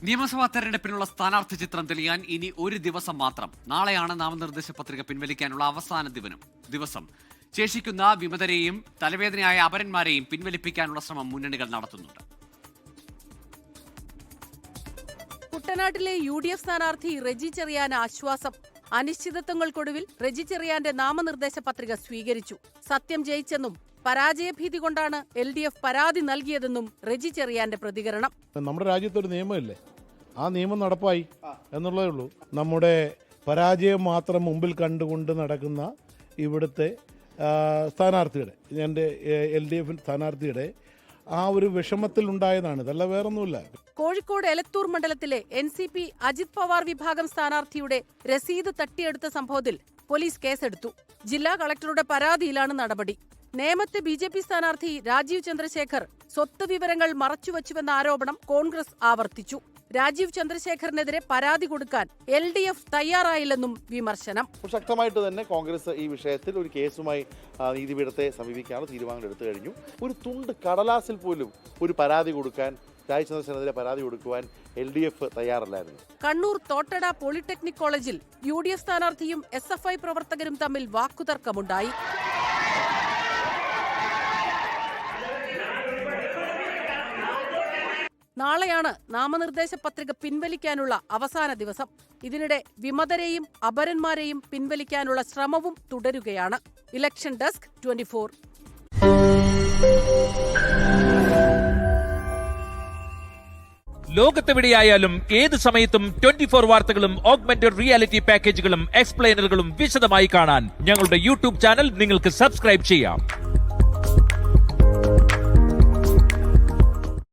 നിയമസഭാ തെരഞ്ഞെടുപ്പിനുള്ള സ്ഥാനാർത്ഥി ചിത്രം തെളിയാൻ ഇനി ഒരു ദിവസം മാത്രം. നാളെയാണ് നാമനിർദ്ദേശ പത്രിക പിൻവലിക്കാനുള്ള അവസാന ദിവസം. ശേഷിക്കുന്ന വിമതരെയും തലവേദനയായ അപരന്മാരെയും പിൻവലിപ്പിക്കാനുള്ള ശ്രമം മുന്നണികൾ നടത്തുന്നുണ്ട്. കുട്ടനാട്ടിലെ UDF സ്ഥാനാർത്ഥി റെജി ചെറിയാന് ആശ്വാസം. അനിശ്ചിതത്വങ്ങൾക്കൊടുവിൽ റെജി ചെറിയാന്റെ നാമനിർദ്ദേശ പത്രിക സ്വീകരിച്ചു. സത്യം ജയിച്ചെന്നും പരാജയഭീതി കൊണ്ടാണ് LDF പരാതി നൽകിയതെന്നും റെജി ചെറിയാന്റെ പ്രതികരണം. നമ്മുടെ രാജ്യത്തൊരു നിയമമില്ലേ, ആ നിയമം നടപ്പായി എന്നുള്ളതേ ഉള്ളൂ. നമ്മുടെ പരാജയം മാത്രം മുമ്പിൽ കണ്ടുകൊണ്ട് നടക്കുന്ന ഇവിടുത്തെ സ്ഥാനാർത്ഥിയുടെ, എൻ്റെ LDF സ്ഥാനാർത്ഥിയുടെ ആ ഒരു വിഷമത്തിൽ ഉണ്ടായതാണ്, ഇതല്ല വേറൊന്നുമില്ല. കോഴിക്കോട് എലത്തൂർ മണ്ഡലത്തിലെ NCP അജിത് പവാർ വിഭാഗം സ്ഥാനാർത്ഥിയുടെ രസീത് തട്ടിയെടുത്ത സംഭവത്തിൽ പോലീസ് കേസെടുത്തു. ജില്ലാ കളക്ടറുടെ പരാതിയിലാണ് നടപടി. നേമത്തെ BJP സ്ഥാനാർത്ഥി രാജീവ് ചന്ദ്രശേഖർ സ്വത്ത് വിവരങ്ങൾ മറച്ചുവച്ചുവെന്ന ആരോപണം കോൺഗ്രസ് ആവർത്തിച്ചു. രാജീവ് ചന്ദ്രശേഖറിനെതിരെ പരാതി കൊടുക്കാൻ LDF തയ്യാറായില്ലെന്നും വിമർശനം. ശക്തമായിട്ട് തന്നെ കോൺഗ്രസ് ഈ വിഷയത്തിൽ ഒരു കേസുമായി നീതിപീഠത്തെ സമീപിക്കാനുള്ള തീരുമാനം എടുത്തു കഴിഞ്ഞു. ഒരു തുണ്ട് കടലാസിൽ പോലും ഒരു പരാതി കൊടുക്കാൻ, രാജീവ് ചന്ദ്രശേഖരനെതിരെ പരാതി കൊടുക്കുവാൻ LDF തയ്യാറല്ലായിരുന്നു. കണ്ണൂർ തോട്ടട പോളിടെക്നിക് കോളേജിൽ UDF സ്ഥാനാർത്ഥിയും SFI പ്രവർത്തകരും തമ്മിൽ വാക്കുതർക്കമുണ്ടായി. നാളെയാണ് നാമനിർദ്ദേശ പത്രിക പിൻവലിക്കാനുള്ള അവസാന ദിവസം. ഇതിനിടെ വിമതരെയും അപരന്മാരെയും പിൻവലിക്കാനുള്ള ശ്രമവും തുടരുകയാണ്. Election desk 24. ലോകത്തെവിടെയായാലും ഏത് സമയത്തും 24 വാർത്തകളും ഓഗ്മെന്റഡ് റിയാലിറ്റി പാക്കേജുകളും എക്സ്പ്ലെയിനറുകളും വിശദമായി കാണാൻ ഞങ്ങളുടെ YouTube ചാനൽ നിങ്ങൾക്ക് സബ്സ്ക്രൈബ് ചെയ്യാം.